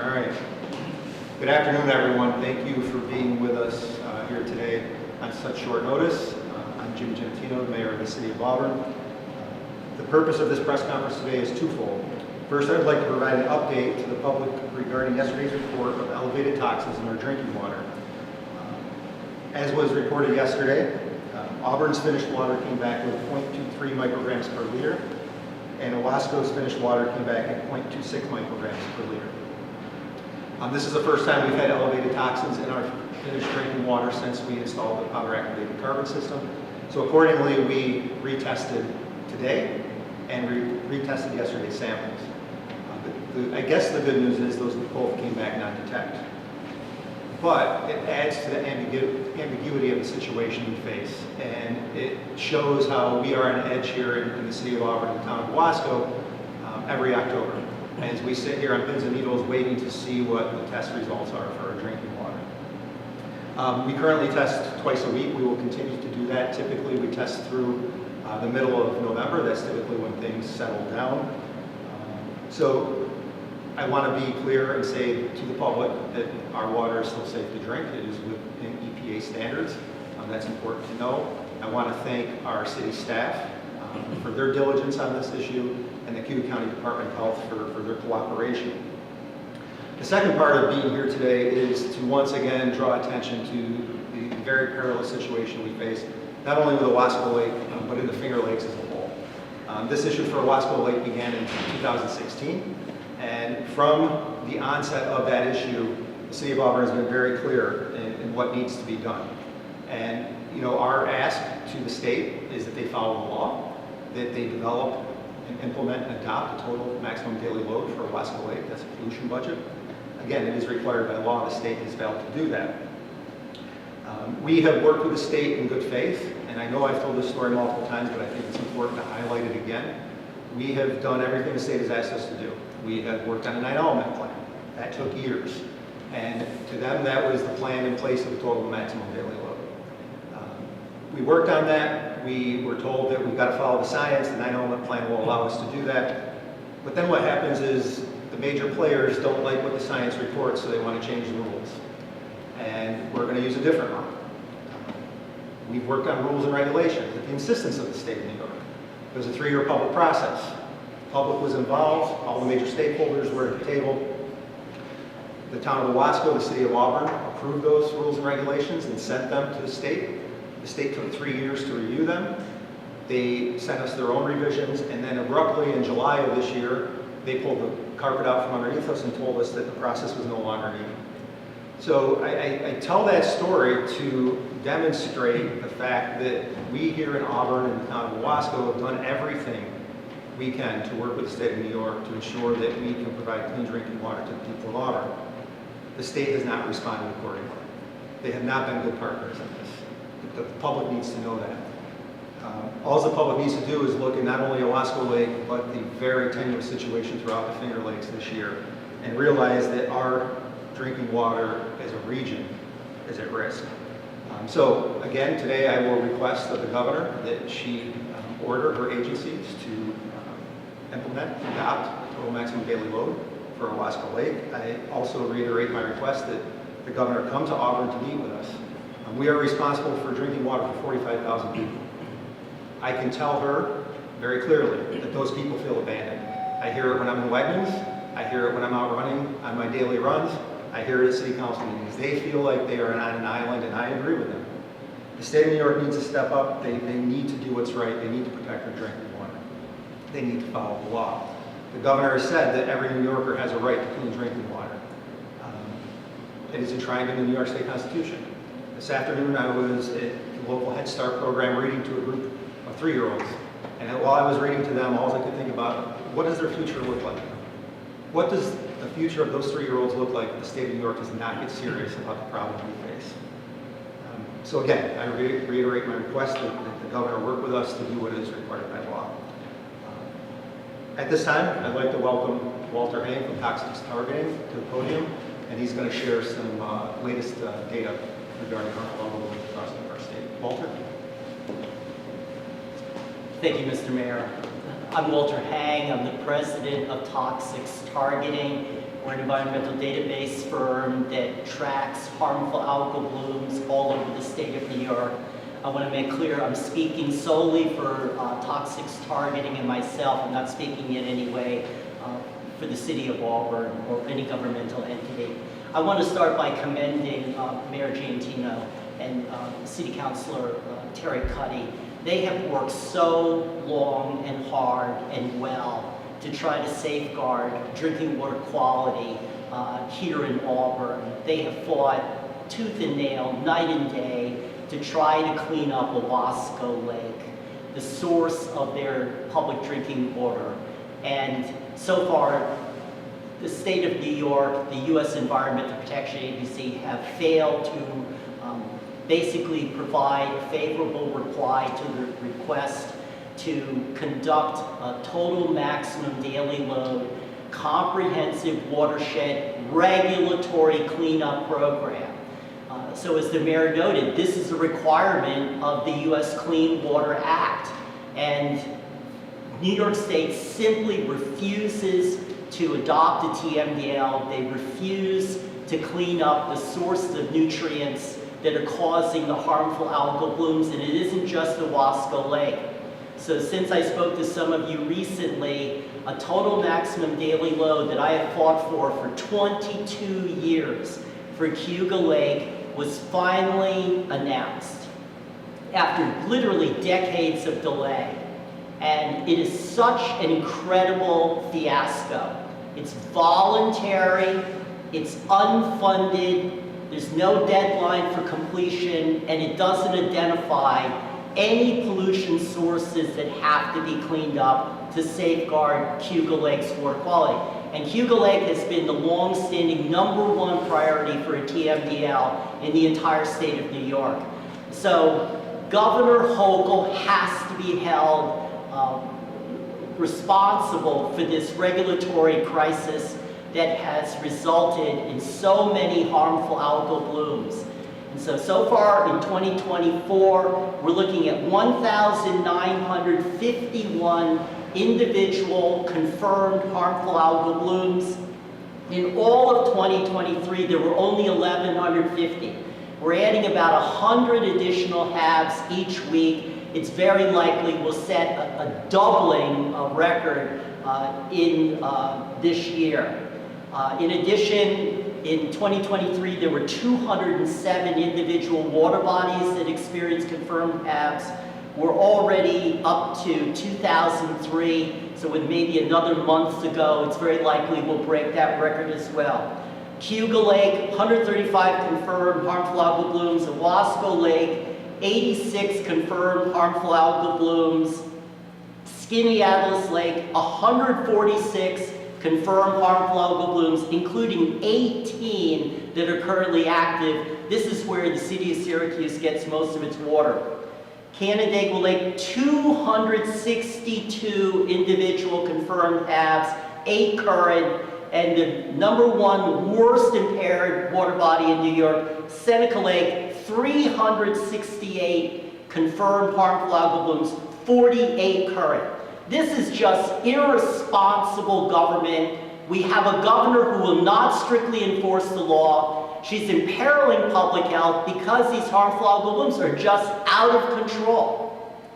All right. Good afternoon, everyone. Thank you for being with us here today on such short notice. I'm Jim Gentino, Mayor of the City of Auburn. The purpose of this press conference today is twofold. First, I would like to provide an update to the public regarding yesterday's report of elevated toxins in our drinking water. As was reported yesterday, Auburn's finished water came back with 0.23 micrograms per liter, and Owasco's finished water came back at 0.26 micrograms per liter. This is the first time we've had elevated toxins in our finished drinking water since we installed the powder-activated carbon system. So accordingly, we retested today and retested yesterday's samples. I guess the good news is those both came back non-detect. But it adds to the ambiguity of the situation we face, and it shows how we are on edge here in the city of Auburn and the town of Owasco every October, as we sit here on pins and needles waiting to see what the test results are for our drinking water. We currently test twice a week. We will continue to do that. Typically, we test through the middle of November. That's typically when things settle down. So I want to be clear and say to the public that our water is still safe to drink. It is within EPA standards. That's important to know. I want to thank our city staff for their diligence on this issue, and the Cayuga County Department of Health for their cooperation. The second part of being here today is to once again draw attention to the very perilous situation we face, not only with Owasco Lake, but in the Finger Lakes as a whole. This issue for Owasco Lake began in 2016. And from the onset of that issue, the City of Auburn has been very clear in what needs to be done. And our ask to the state is that they follow the law, that they develop and implement and adopt a total maximum daily load for Owasco Lake. That's a pollution budget. Again, it is required by law. The state has failed to do that. We have worked with the state in good faith, and I know I've told this story multiple times, but I think it's important to highlight it again. We have done everything the state has asked us to do. We have worked on a 9-element plan. That took years. And to them, that was the plan in place of the total maximum daily load. We worked on that. We were told that we've got to follow the science. The 9-element plan will allow us to do that. But then what happens is the major players don't like what the science reports, so they want to change the rules. And we're going to use a different route. We've worked on rules and regulations at the insistence of the state of New York. It was a 3-year public process. The public was involved. All the major stakeholders were at the table. The town of Owasco, the city of Auburn, approved those rules and regulations and sent them to the state. The state took 3 years to review them. They sent us their own revisions, and then abruptly in July of this year, they pulled the carpet out from underneath us and told us that the process was no longer needed. So I tell that story to demonstrate the fact that we here in Auburn and the town of Owasco have done everything we can to work with the state of New York to ensure that we can provide clean drinking water to the people of Auburn. The state has not responded accordingly. They have not been good partners in this. The public needs to know that. All the public needs to do is look at not only Owasco Lake, but the very tenuous situation throughout the Finger Lakes this year, and realize that our drinking water as a region is at risk. So again, today I will request of the governor that she order her agencies to implement and adopt a total maximum daily load for Owasco Lake. I also reiterate my request that the governor come to Auburn to meet with us. We are responsible for drinking water for 45,000 people. I can tell her very clearly that those people feel abandoned. I hear it when I'm in Wegmans. I hear it when I'm out running on my daily runs. I hear it at city council meetings. They feel like they are on an island, and I agree with them. The state of New York needs to step up. They need to do what's right. They need to protect their drinking water. They need to follow the law. The governor has said that every New Yorker has a right to clean drinking water. It is enshrined in the New York State Constitution. This afternoon I was at the local Head Start program reading to a group of 3-year-olds. And while I was reading to them, all I could think about, what does their future look like? What does the future of those 3-year-olds look like if the state of New York does not get serious about the problem we face? So again, I reiterate my request that the governor work with us to do what is required by law. At this time, I'd like to welcome Walter Hain from Toxins Targeting to the podium, and he's going to share some latest data regarding our level across our state. Walter? Thank you, Mr. Mayor. I'm Walter Hang. I'm the president of Toxics Targeting. We're an environmental database firm that tracks harmful algal blooms all over the state of New York. I want to make clear I'm speaking solely for Toxics Targeting and myself. I'm not speaking in any way for the city of Auburn or any governmental entity. I want to start by commending Mayor Giantino and City Councilor Terry Cuddy. They have worked so long and hard and well to try to safeguard drinking water quality here in Auburn. They have fought tooth and nail, night and day, to try to clean up Owasco Lake, the source of their public drinking water. And so far, the state of New York, the U.S. Environmental Protection Agency have failed to basically provide a favorable reply to the request to conduct a total maximum daily load, comprehensive watershed regulatory cleanup program. So as the mayor noted, this is a requirement of the U.S. Clean Water Act. And New York State simply refuses to adopt a TMDL. They refuse to clean up the sources of nutrients that are causing the harmful algal blooms, and it isn't just Owasco Lake. So since I spoke to some of you recently, a total maximum daily load that I have fought for 22 years for Cayuga Lake was finally announced after literally decades of delay. And it is such an incredible fiasco. It's voluntary, it's unfunded, there's no deadline for completion, and it doesn't identify any pollution sources that have to be cleaned up to safeguard Cayuga Lake's water quality. And Cayuga Lake has been the long-standing #1 priority for a TMDL in the entire state of New York. So Governor Hochul has to be held responsible for this regulatory crisis that has resulted in so many harmful algal blooms. And so far in 2024, we're looking at 1,951 individual confirmed harmful algal blooms. In all of 2023, there were only 1,150. We're adding about 100 additional HABs each week. It's very likely we'll set a doubling record in this year. In addition, in 2023, there were 207 individual water bodies that experienced confirmed HABs. We're already up to 2003, so with maybe another month to go, it's very likely we'll break that record as well. Cayuga Lake, 135 confirmed harmful algal blooms. Owasco Lake, 86 confirmed harmful algal blooms. Skaneateles Lake, 146 confirmed harmful algal blooms, including 18 that are currently active. This is where the city of Syracuse gets most of its water. Canandaigua Lake, 262 individual confirmed HABs, 8 current, and the #1 worst impaired water body in New York, Seneca Lake, 368 confirmed harmful algal blooms, 48 current. This is just irresponsible government. We have a governor who will not strictly enforce the law. She's imperiling public health because these harmful algal blooms are just out of control.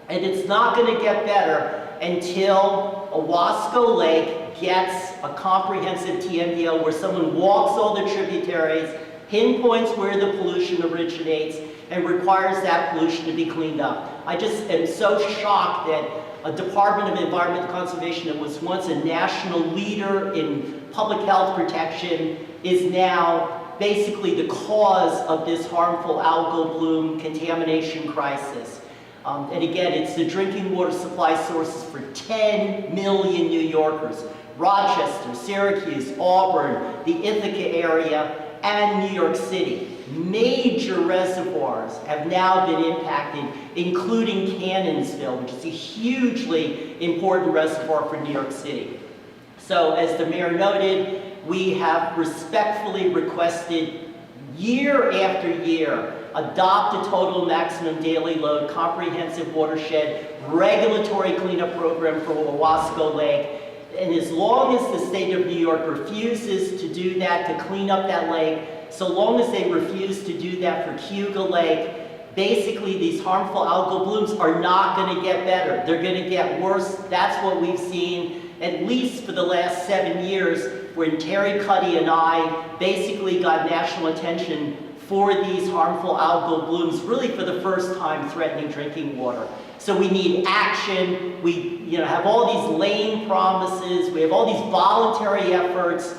And it's not going to get better until Owasco Lake gets a comprehensive TMDL where someone walks all the tributaries, pinpoints where the pollution originates, and requires that pollution to be cleaned up. I just am so shocked that a Department of Environmental Conservation that was once a national leader in public health protection is now basically the cause of this harmful algal bloom contamination crisis. And again, it's the drinking water supply sources for 10 million New Yorkers. Rochester, Syracuse, Auburn, the Ithaca area, and New York City. Major reservoirs have now been impacted, including Cannonsville, which is a hugely important reservoir for New York City. So as the mayor noted, we have respectfully requested year after year, adopt a total maximum daily load, comprehensive watershed, regulatory cleanup program for Owasco Lake. And as long as the state of New York refuses to do that, to clean up that lake, so long as they refuse to do that for Cayuga Lake, basically these harmful algal blooms are not going to get better. They're going to get worse. That's what we've seen, at least for the last 7 years, when Terry Cuddy and I basically got national attention for these harmful algal blooms, really for the first time threatening drinking water. So we need action. We have all these lame promises. We have all these voluntary efforts.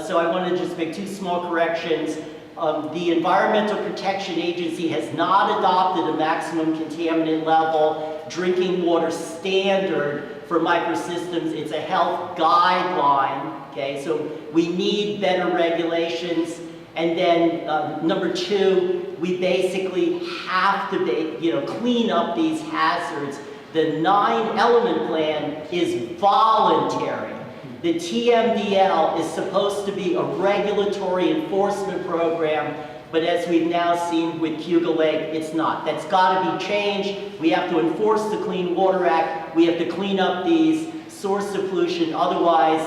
So I want to just make 2 small corrections. The Environmental Protection Agency has not adopted a maximum contaminant level drinking water standard for microsystems. It's a health guideline, okay? So we need better regulations. And then number 2, we basically have to clean up these hazards. The 9-element plan is voluntary. The TMDL is supposed to be a regulatory enforcement program, but as we've now seen with Cayuga Lake, it's not. That's got to be changed. We have to enforce the Clean Water Act. We have to clean up these sources of pollution. Otherwise,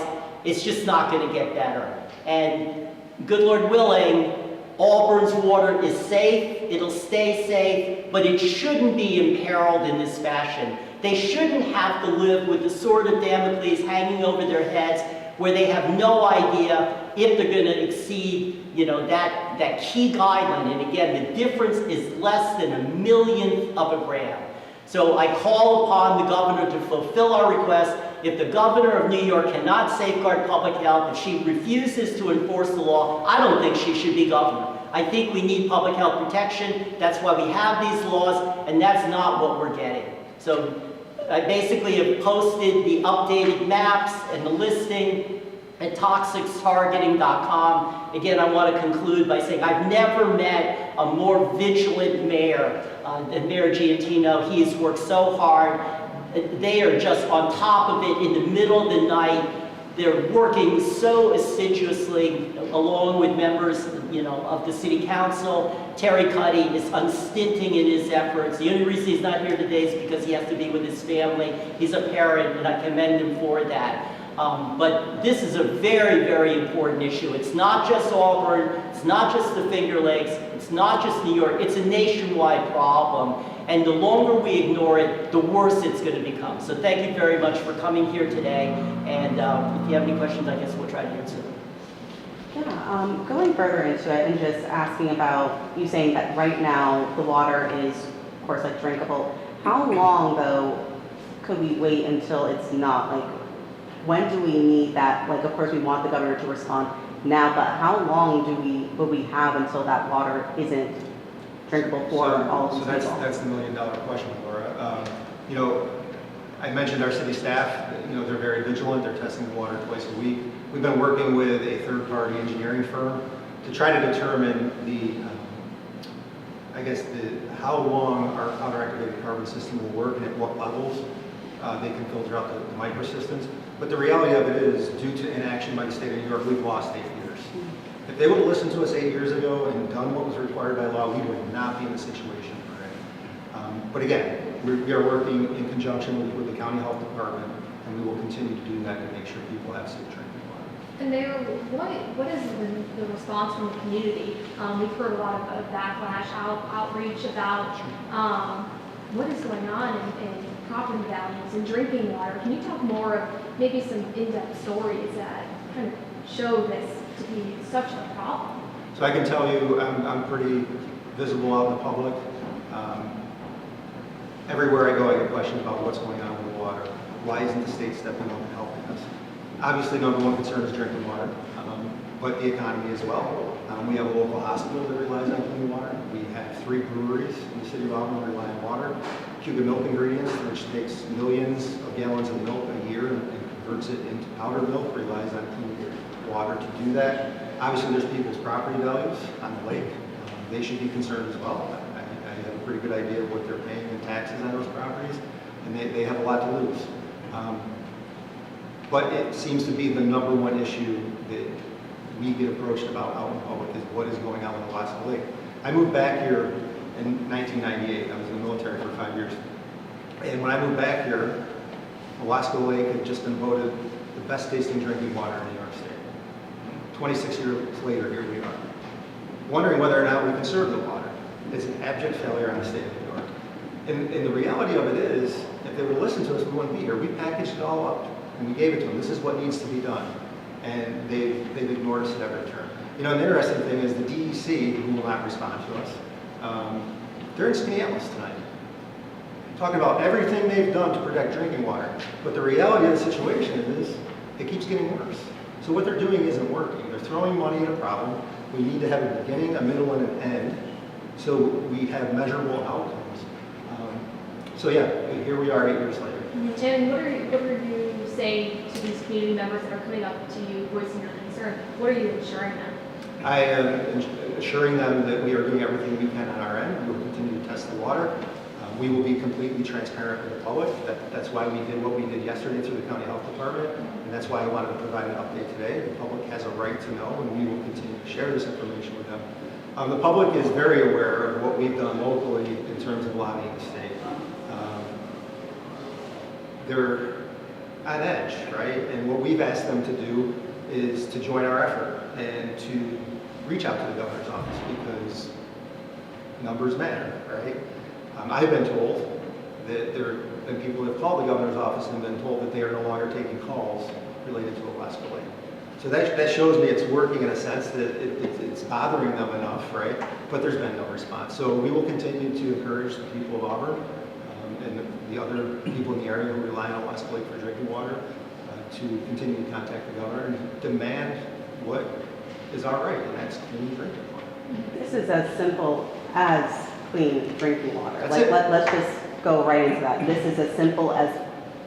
it's just not going to get better. And good Lord willing, Auburn's water is safe. It'll stay safe, but it shouldn't be imperiled in this fashion. They shouldn't have to live with the sword of Damocles hanging over their heads where they have no idea if they're going to exceed, that key guideline. And again, the difference is less than a millionth of a gram. So I call upon the governor to fulfill our request. If the governor of New York cannot safeguard public health, if she refuses to enforce the law, I don't think she should be governor. I think we need public health protection. That's why we have these laws, and that's not what we're getting. So I basically have posted the updated maps and the listing at toxicstargeting.com. Again, I want to conclude by saying I've never met a more vigilant mayor than Mayor Giantino. He has worked so hard. They are just on top of it in the middle of the night. They're working so assiduously along with members, of the city council. Terry Cuddy is unstinting in his efforts. The only reason he's not here today is because he has to be with his family. He's a parent, and I commend him for that. But this is a very, very important issue. It's not just Auburn. It's not just the Finger Lakes. It's not just New York. It's a nationwide problem. And the longer we ignore it, the worse it's going to become. So thank you very much for coming here today. And if you have any questions, I guess we'll try to answer them. Yeah, going further into it and just asking about you saying that right now the water is, of course, like drinkable. How long, though, could we wait until it's not? Like, when do we need that? Like, of course, we want the governor to respond now, but how long will we have until that water isn't drinkable for all of these people? That's the million-dollar question, Laura. I mentioned our city staff. They're very vigilant. They're testing the water twice a week. We've been working with a third-party engineering firm to try to determine how long our counter-activated carbon system will work and at what levels they can filter out the microsystems. But the reality of it is, due to inaction by the state of New York, we've lost 8 years. If they would have listened to us 8 years ago and done what was required by law, we would not be in the situation we're in. But again, we are working in conjunction with the county health department, and we will continue to do that to make sure people have safe drinking water. And Mayor, what is the response from the community? We've heard a lot of backlash, outreach about what is going on in property values and drinking water. Can you talk more of maybe some in-depth stories that kind of show this to be such a problem? So I can tell you, I'm pretty visible out in the public. Everywhere I go, I get questions about what's going on with the water. Why isn't the state stepping up and helping us? Obviously, number one concern is drinking water, but the economy as well. We have a local hospital that relies on clean water. We have 3 breweries in the city of Auburn that rely on water. Cayuga Milk Ingredients, which takes millions of gallons of milk a year and converts it into powdered milk, relies on clean water to do that. Obviously, there's people's property values on the lake. They should be concerned as well. I have a pretty good idea of what they're paying in taxes on those properties, and they have a lot to lose. But it seems to be the number one issue that we get approached about out in public is what is going on with Owasco Lake. I moved back here in 1998. I was in the military for 5 years. And when I moved back here, Owasco Lake had just been voted the best tasting drinking water in New York State. 26 years later, here we are. Wondering whether or not we conserve the water. It's an abject failure on the state of New York. And the reality of it is, if they would listen to us, we wouldn't be here. We packaged it all up, and we gave it to them. This is what needs to be done. And they've ignored us at every turn. You know, an interesting thing is the DEC, who will not respond to us, they're in Skaneateles tonight, talking about everything they've done to protect drinking water. But the reality of the situation is, it keeps getting worse. So what they're doing isn't working. They're throwing money at a problem. We need to have a beginning, a middle, and an end, so we have measurable outcomes. So yeah, here we are 8 years later. And what are you saying to these community members that are coming up to you voicing your concern? What are you assuring them? I am assuring them that we are doing everything we can on our end. We will continue to test the water. We will be completely transparent with the public. That's why we did what we did yesterday through the county health department, and that's why I wanted to provide an update today. The public has a right to know, and we will continue to share this information with them. The public is very aware of what we've done locally in terms of lobbying the state. They're on edge, right? And what we've asked them to do is to join our effort and to reach out to the governor's office, because numbers matter, right? I've been told that there have been people that have called the governor's office and been told that they are no longer taking calls related to Owasco Lake. So that shows me it's working in a sense that it's bothering them enough, right? But there's been no response. So we will continue to encourage the people of Auburn and the other people in the area who rely on Owasco Lake for drinking water to continue to contact the governor and demand what is our right, and that's clean drinking water. This is as simple as clean drinking water. That's Like, it. let's just go right into that. This is as simple as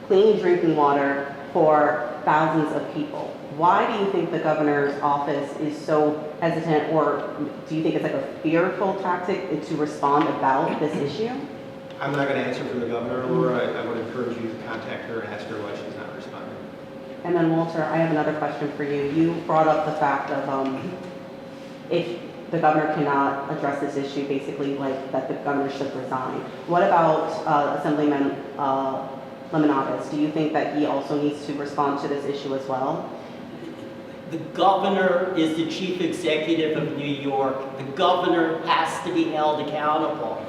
clean drinking water for thousands of people. Why do you think the governor's office is so hesitant, or do you think it's like a fearful tactic to respond about this issue? I'm not going to answer for the governor, Laura. I would encourage you to contact her and ask her why she's not responding. And then Walter, I have another question for you. You brought up the fact of if the governor cannot address this issue, basically like that the governor should resign. What about Assemblyman Lemonades? Do you think that he also needs to respond to this issue as well? The governor is the chief executive of New York. The governor has to be held accountable.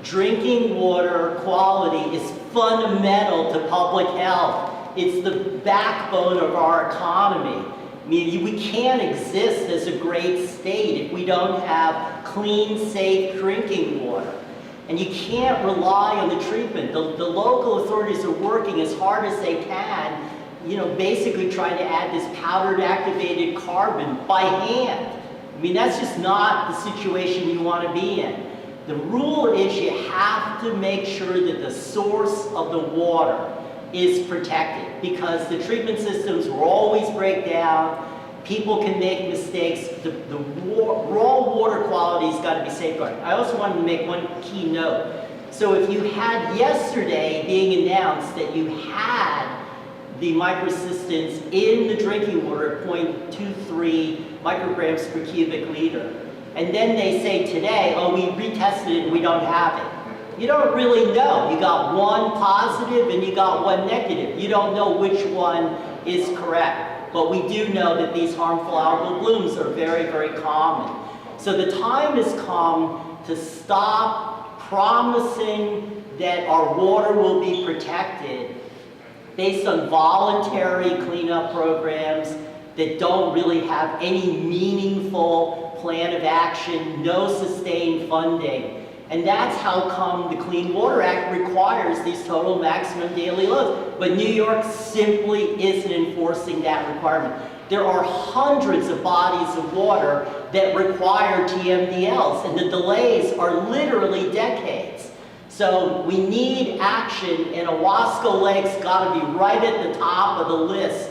Drinking water quality is fundamental to public health. It's the backbone of our economy. I mean, we can't exist as a great state if we don't have clean, safe drinking water. And you can't rely on the treatment. The local authorities are working as hard as they can, you know, basically trying to add this powdered activated carbon by hand. I mean, that's just not the situation you want to be in. The rule is you have to make sure that the source of the water is protected, because the treatment systems will always break down. People can make mistakes. The raw water quality's got to be safeguarded. I also wanted to make one key note. So if you had yesterday being announced that you had the microsistence in the drinking water at 0.23 micrograms per cubic liter, and then they say today, oh, we retested it and we don't have it. You don't really know. You got one positive and you got one negative. You don't know which one is correct. But we do know that these harmful algal blooms are very, very common. So the time has come to stop promising that our water will be protected based on voluntary cleanup programs that don't really have any meaningful plan of action, no sustained funding. And that's how come the Clean Water Act requires these total maximum daily loads. But New York simply isn't enforcing that requirement. There are hundreds of bodies of water that require TMDLs, and the delays are literally decades. So we need action, and Owasco Lake's got to be right at the top of the list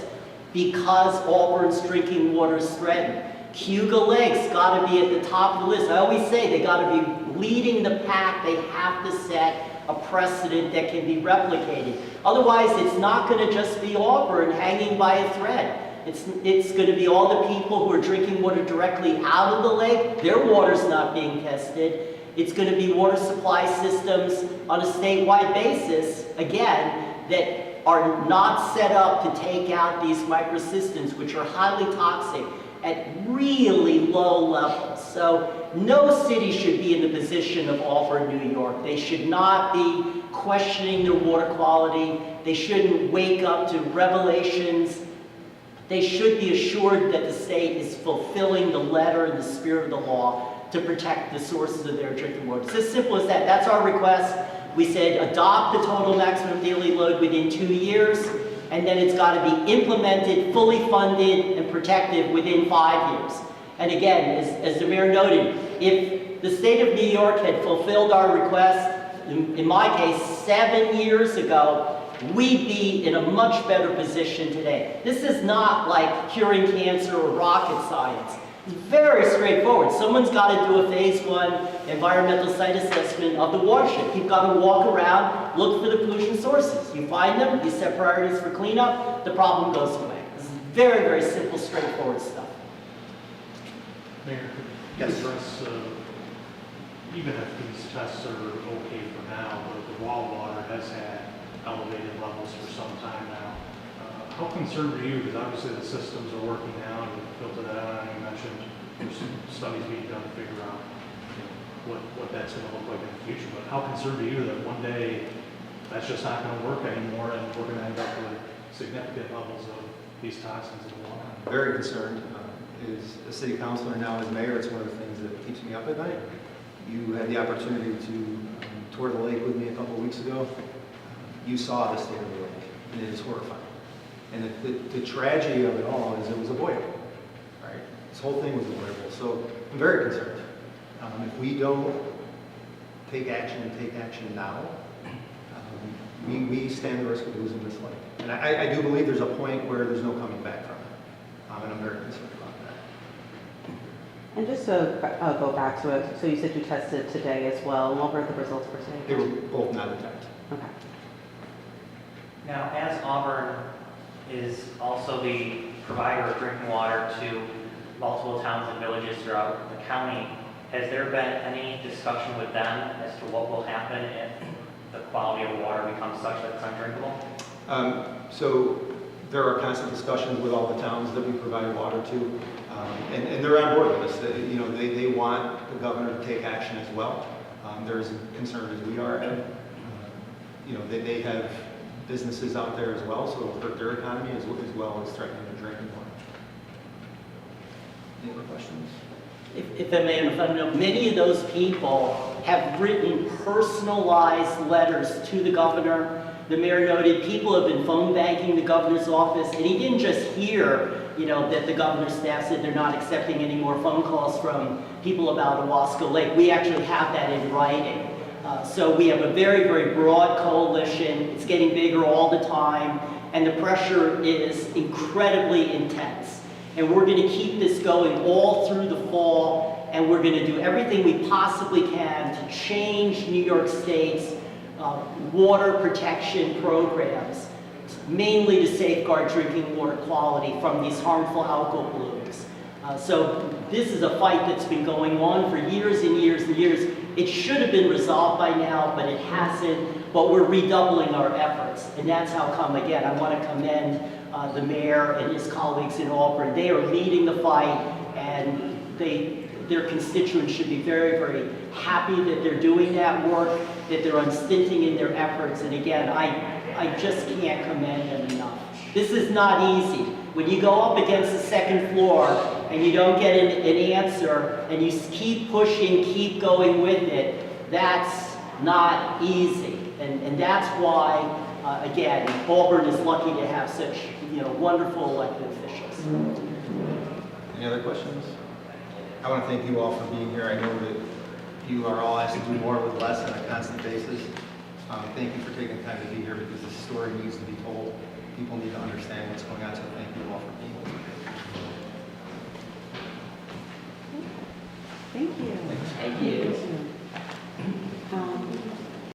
because Auburn's drinking water is threatened. Cayuga Lake's got to be at the top of the list. I always say they got to be leading the pack. They have to set a precedent that can be replicated. Otherwise, it's not going to just be Auburn hanging by a thread. It's going to be all the people who are drinking water directly out of the lake. Their water's not being tested. It's going to be water supply systems on a statewide basis, again, that are not set up to take out these microsystems, which are highly toxic at really low levels. So no city should be in the position of Auburn, New York. They should not be questioning their water quality. They shouldn't wake up to revelations. They should be assured that the state is fulfilling the letter and the spirit of the law to protect the sources of their drinking water. It's as simple as that. That's our request. We said adopt the total maximum daily load within 2 years, and then it's got to be implemented, fully funded, and protected within 5 years. And again, as the mayor noted, if the state of New York had fulfilled our request, in my case, 7 years ago, we'd be in a much better position today. This is not like curing cancer or rocket science. It's very straightforward. Someone's got to do a phase 1 environmental site assessment of the watershed. You've got to walk around, look for the pollution sources. You find them, you set priorities for cleanup, the problem goes away. This is very, very simple, straightforward stuff. Mayor, could you Yes. address, even if these tests are okay for now, but the raw water has had elevated levels for some time now. How concerned are you, because obviously the systems are working now, and you filter that out, and you mentioned there's some studies being done to figure out what that's going to look like in the future, but how concerned are you that one day that's just not going to work anymore, and we're going to end up with significant levels of these toxins in the water? Very concerned. As a city councilor now as mayor, it's one of the things that keeps me up at night. You had the opportunity to tour the lake with me a couple of weeks ago. You saw the state of the lake, and it is horrifying. And the tragedy of it all is it was avoidable, right? This whole thing was avoidable. So I'm very concerned. If we don't take action now, we stand the risk of losing this lake. And I do believe there's a point where there's no coming back from it. And I'm very concerned about that. And just to go back to it, so you said you tested today as well. What were the results for today? They were both not detected. Okay. Now, as Auburn is also the provider of drinking water to multiple towns and villages throughout the county, has there been any discussion with them as to what will happen if the quality of water becomes such that it's undrinkable? So there are constant discussions with all the towns that we provide water to, and they're on board with us. They want the governor to take action as well. They're as concerned as we are. And, they have businesses out there as well, so it'll hurt their economy as well as threatening their drinking water. Any other questions? If I may, if I know, many of those people have written personalized letters to the governor. The mayor noted people have been phone banking the governor's office, and he didn't just hear, that the governor's staff said they're not accepting any more phone calls from people about Owasco Lake. We actually have that in writing. So we have a very, very broad coalition. It's getting bigger all the time, and the pressure is incredibly intense. And we're going to keep this going all through the fall, and we're going to do everything we possibly can to change New York State's water protection programs, mainly to safeguard drinking water quality from these harmful algal blooms. So this is a fight that's been going on for years and years and years. It should have been resolved by now, but it hasn't. But we're redoubling our efforts, and that's how come, again, I want to commend the mayor and his colleagues in Auburn. They are leading the fight, and their constituents should be very, very happy that they're doing that work, that they're unstinting in their efforts. And again, I just can't commend them enough. This is not easy. When you go up against the second floor and you don't get an answer, and you keep pushing, keep going with it, that's not easy. And that's why, again, Auburn is lucky to have such wonderful elected officials. Any other questions? I want to thank you all for being here. I know that you are all asked to do more with less on a constant basis. Thank you for taking the time to be here, because this story needs to be told. People need to understand what's going on.